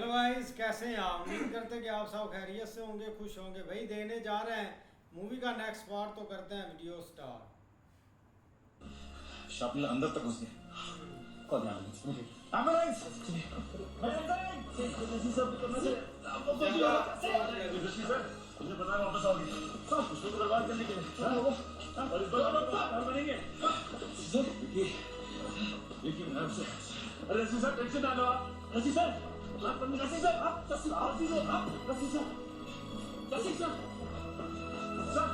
Hello guys, कैसे हैं आप? उम्मीद करते कि आप सब खैरियत से होंगे, खुश होंगे। भाई देने जा रहे हैं मूवी का नेक्स्ट पार्ट, तो करते हैं वीडियो स्टार्ट। शापिल अंदर तक घुस गए। कौन है एम्बुलेंस? सब करना चाहिए आपको। सर मुझे पता है वापस आओगे सब उसको बर्बाद करने के लिए। और इस बार आप बनेंगे सर। देखिए नाम से रसी सर, टेंशन ना लो आप। रसी सर आप रसी सर, आप रसी सर, आप रसी सर, रसी सर, सर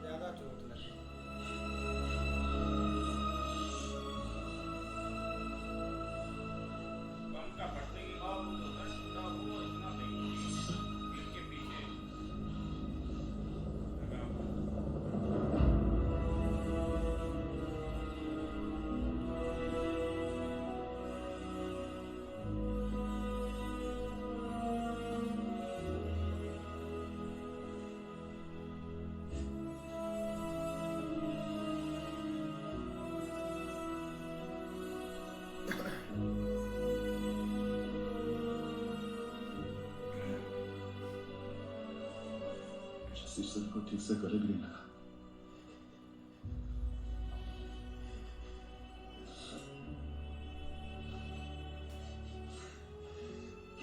ज्यादा चोट लगी। बम का फटने के बाद वो तो दर्द पूरा हुआ, इतना नहीं दिल के पीछे लगा हुआ। सर को ठीक से गले भी नहीं लगा।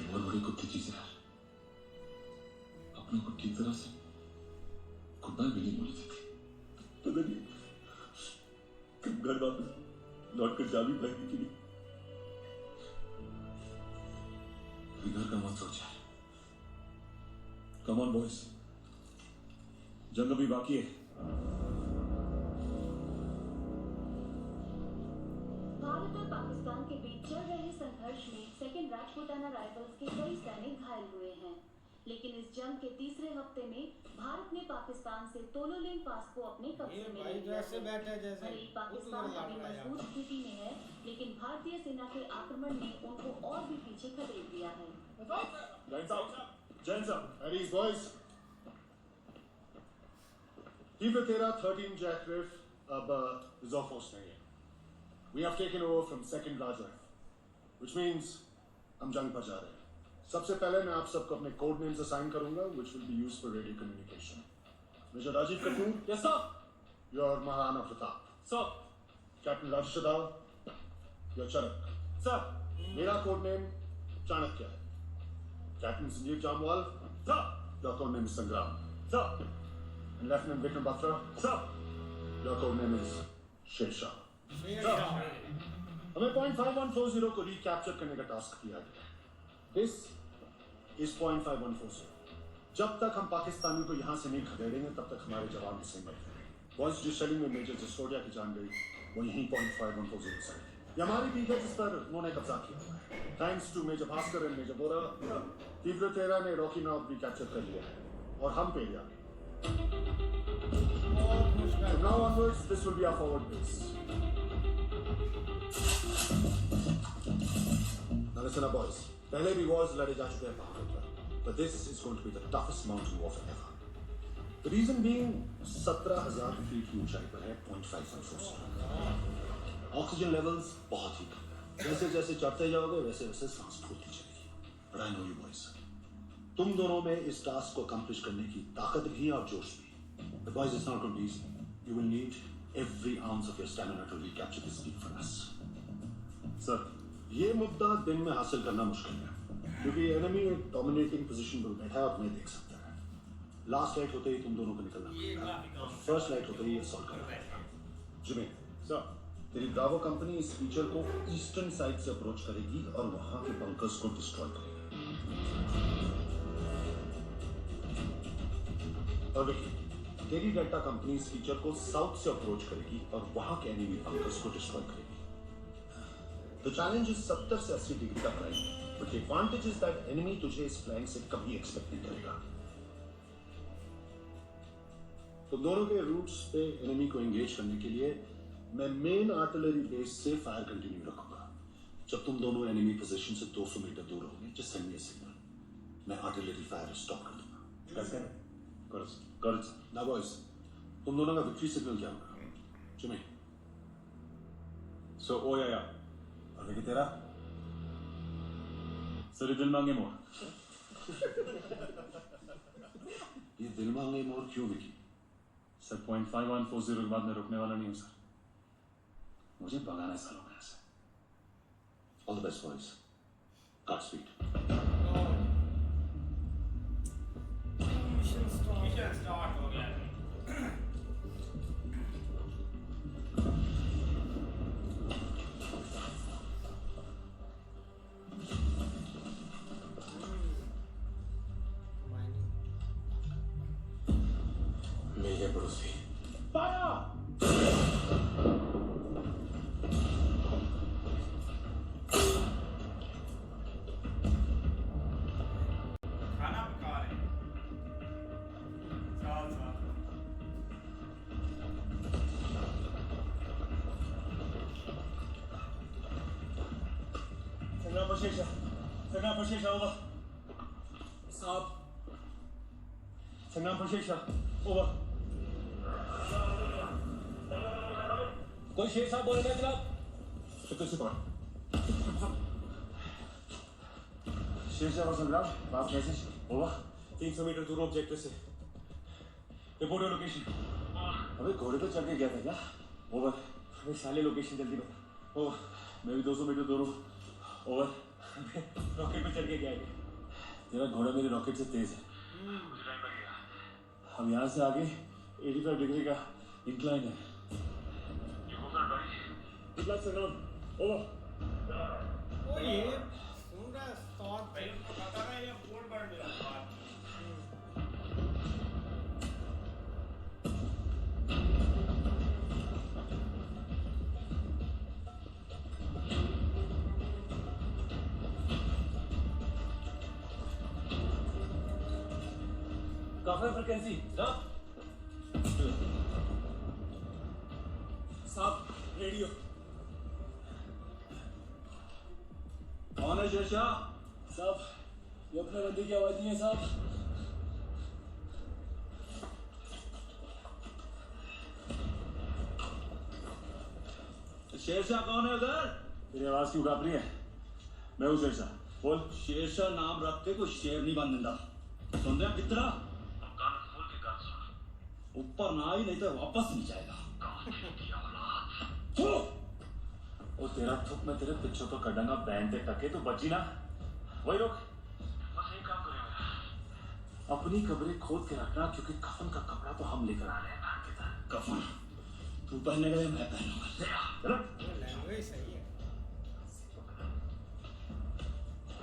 बहुत बड़ी कुत्ती चीज है। अपनों को ठीक तरह से खुदा भी नहीं बोल सकती। पता नहीं कब घर वापस लौट कर जा भी पाएगी कि नहीं। घर का मत सोच। कम ऑन बॉयज, जंग अभी बाकी है। भारत और पाकिस्तान के बीच चल रहे संघर्ष में सेकेंड राजपूताना राइफल्स के कई सैनिक घायल हुए हैं, लेकिन इस जंग के तीसरे हफ्ते में भारत ने पाकिस्तान से तोलोलिंग पास को अपने कब्जे में ले लिया है। भले ही पाकिस्तान अभी मजबूत स्थिति में है, लेकिन भारतीय सेना के आक्रमण ने उनको और भी पीछे खदेड़ दिया है। Eddie's boys. तीव्र तेरा 13 जैकरिफ अब रिजर्व फोर्स नहीं है। We have taken over from second Rajraf, which means हम जंग पर जा रहे हैं। सबसे पहले मैं आप सबको अपने कोड नेम्स असाइन करूंगा, which will be used for radio communication. Major Rajeev Kapoor, yes sir. Your Maharana Pratap, sir. Captain Rajesh Dav, your Charak, sir. मेरा कोड नेम चाणक्य है। Captain Sanjeev Jamwal, sir. Your code name Sangram, sir. and Lieutenant Vikram Batra, sir. your code name is Shershah. हमें .5140 को recapture करने का task दिया गया। This is .5140। जब तक हम पाकिस्तानियों को यहाँ से नहीं खदेड़ेंगे, तब तक हमारे जवान हिस्से में रहेंगे। बॉयज जिस शैली में मेजर जसोडिया की जान गई, वो यहीं .5140 से आई। ये हमारी पीठ है जिस पर उन्होंने कब्जा किया हुआ है। Thanks to major Bhaskar and major Bora, तीव्र तेरा ने रॉकी नॉर्थ रिकैप्चर कर लिया है और हम पे लिया। From now onwards, this will be our forward base. Now listen up, boys. पहले भी wars लड़े जा चुके हैं पहाड़ों पर, but this is going to be the toughest mountain warfare ever. The reason being 17,000 feet की ऊंचाई पर है .5140। ऑक्सीजन लेवल्स बहुत ही कम है। जैसे जैसे चढ़ते जाओगे वैसे वैसे सांस फूलती चलेगी। But I know you boys. तुम दोनों में इस टास्क को अकम्प्लिश करने की ताकत भी और जोश भी। But boys, it's not going to be easy. You will need every ounce of your stamina to recapture this peak for us. Sir, ये मुद्दा दिन में हासिल करना मुश्किल है, क्योंकि एनिमी एक डोमिनेटिंग पोजीशन पर बैठा है और तुम्हें देख सकता है। लास्ट लाइट होते ही तुम दोनों को निकलना पड़ेगा, फर्स्ट लाइट होते ही असॉल्ट करना पड़ेगा। जिमी, सर, तेरी ब्रावो कंपनी इस फीचर को ईस्टर्न साइड से अप्रोच करेगी और वहां के बंकर्स को डिस्ट्रॉय करेगी। और देखिए, तेरी डेल्टा कंपनी इस फीचर को साउथ से अप्रोच करेगी और वहां के एनिमी बंकर्स को डिस्ट्रॉय करेगी। द चैलेंज इज 70 से 80 डिग्री का flying, but the advantage is that enemy तुझे इस फ्लाइंग से कभी एक्सपेक्ट नहीं करेगा। तो दोनों के रूट्स पे एनिमी को एंगेज करने के लिए मैं मेन आर्टिलरी बेस से फायर कंटिन्यू रखूंगा। जब तुम दोनों एनिमी पोजीशन से 200 मीटर दूर होंगे, just send me a signal, मैं आर्टिलरी फायर स्टॉप कर दूंगा। कैसे? कर ना बॉयज, तुम दोनों का विक्ट्री सिग्नल क्या होगा? जिमी, सो ओ या और देखिए तेरा सर दिल मांगे मोड़। ये दिल मांगे मोड़ क्यों विकी? सर 0.5140 के बाद मैं रुकने वाला नहीं हूँ सर। मुझे भगाना है सालों में ऐसे। All the best boys, God speed. Mission start. Mission start हो गया है। मिल गए पड़ोसी। खाना पका रहे हैं। साथ साथ। संग्राम प्रशेषा ओवर। साहब संग्राम प्रशेषा ओवर। कोई शेर साहब बोल रहे हैं जनाब? तो कैसे पढ़? शेर साहब और संग्राम पास मैसेज ओवर। 300 मीटर दूर ऑब्जेक्टिव से रिपोर्ट योर लोकेशन। अबे घोड़े पे चढ़ के गया था क्या? ओवर। अबे साले लोकेशन जल्दी बता। ओवर। मैं भी 200 मीटर दूर हूँ। ओवर। रॉकेट पे चढ़ के गया है। तेरा घोड़ा मेरे रॉकेट से तेज है। मुझे टाइम लगेगा। हम यहाँ से आगे 85 डिग्री का इंक्लाइन है। गुड लक संग्राम। ओवर। ओ ये सुन रहा है स्टार्ट। भाई उनको पता ना ये बोर्ड बढ़ गया बात। काफी फ्रीक्वेंसी जनाब। साहब रेडियो। कौन है शेरशाह? साहब ये अपने बंदे की आवाज नहीं है साहब। शेरशाह कौन है उधर? तेरी आवाज क्यों कांप रही है? मैं हूँ शेरशाह। बोल। शेरशाह नाम रख के कोई शेर नहीं बन दिंदा। सुन रहे कितना? ऊपर ना आई नहीं तो वापस नहीं जाएगा। ओ तेरा थुक मैं तेरे पिछो तो कड़ंगा बैंड ते टके तो बची ना। वही रोक। बस एक काम करेंगे। अपनी कब्रें खोद के रखना क्योंकि कफन का कपड़ा तो हम लेकर आ रहे हैं। कफन तू पहनेगा या मैं पहनूंगा? चलो। लैंग्वेज सही है।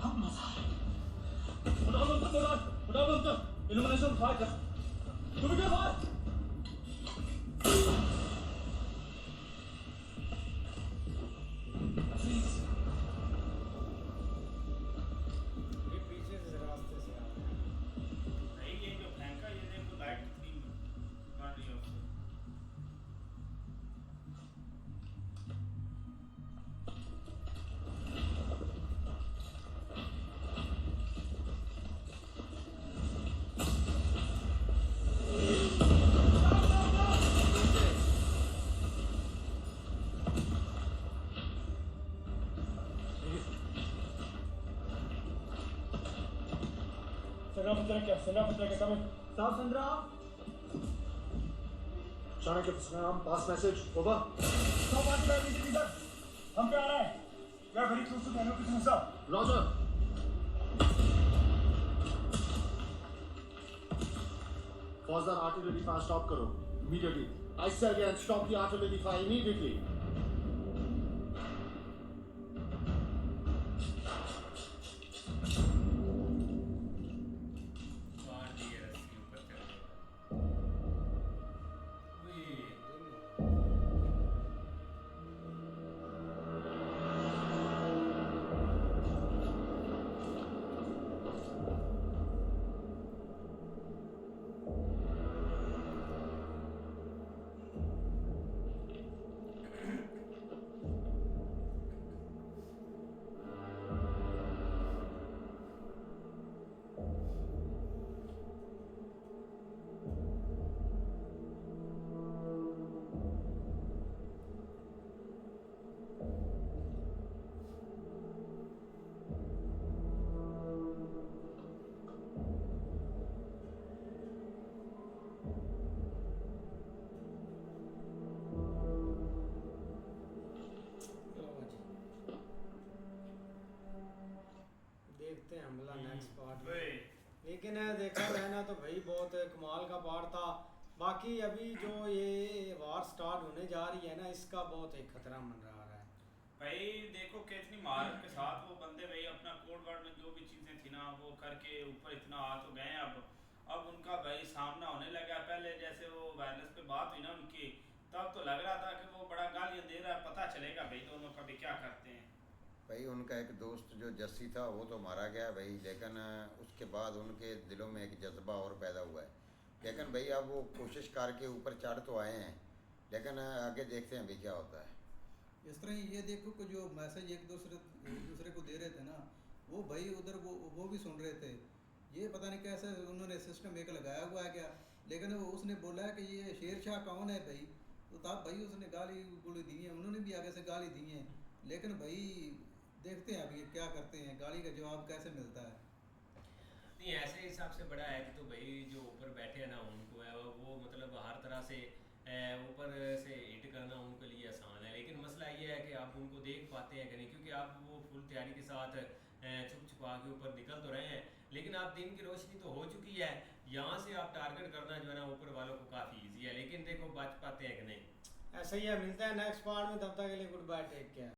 अब मजा आएगा। Illumination fighter. Do we get hot? Please. ये पीछे से रास्ते से आ रहे हैं। नहीं ये जो फेंका ये देखो लाइट कितनी बन रही है उससे। चाणक्य संग्राम पास मैसेज ओवर। हम पे आ रहा है। We are very close to the enemy position, sir. Roger. फौजदार आर्टिलरी फायर स्टॉप करो immediately. I say again, stop the artillery fire immediately. बाहर दिए रस्सी ऊपर चढ़ गए। हमला नेक्स्ट पार्ट में। वही लेकिन देखा जाए ना तो भाई बहुत कमाल का पार्ट था। बाकी अभी जो ये वार स्टार्ट होने जा रही है ना, इसका बहुत एक खतरा मंडरा रहा है। भाई देखो कि इतनी महारत के साथ वो बंदे भाई अपना कोड वर्ड में जो भी चीज़ें थी ना वो करके ऊपर इतना आ तो गए। अब उनका भाई सामना होने लगा। पहले जैसे वो वायरलेस पे बात हुई ना उनकी, तब तो लग रहा था कि वो बड़ा गालियाँ दे रहा है, पता चलेगा भाई दोनों का भी क्या करते हैं। भाई उनका एक दोस्त जो जस्सी था वो तो मारा गया भाई, लेकिन उसके बाद उनके दिलों में एक जज्बा और पैदा हुआ है। लेकिन भाई अब वो कोशिश करके ऊपर चढ़ तो आए हैं, लेकिन आगे देखते हैं भाई क्या होता है। इस तरह ये देखो कि जो मैसेज एक दूसरे को दे रहे थे ना, वो भाई उधर वो भी सुन रहे थे। ये पता नहीं कैसे उन्होंने सिस्टम एक लगाया हुआ है क्या, लेकिन वो उसने बोला है कि ये शेर शाह कौन है भाई, तो तब भाई उसने गाली गुली दी है, उन्होंने भी आगे से गाली दी है। लेकिन भाई देखते हैं अभी ये क्या करते हैं, गाली का जवाब कैसे मिलता है। नहीं ऐसे हिसाब से बड़ा है कि तो भाई जो ऊपर बैठे हैं ना उनको है वो मतलब हर तरह से ऊपर से हिट करना उनके लिए आसान है। लेकिन मसला ये है कि आप उनको देख पाते हैं कि नहीं, क्योंकि आप वो फुल तैयारी के साथ छुप छुपा के ऊपर निकल तो रहे हैं, लेकिन आप दिन की रोशनी तो हो चुकी है, यहाँ से आप टारगेट करना जो है ना ऊपर वालों को काफ़ी ईजी है। लेकिन देखो बच पाते हैं कि नहीं। ऐसा ही है, मिलता है नेक्स्ट पार्ट में, तब तक के लिए गुड बाय, टेक केयर।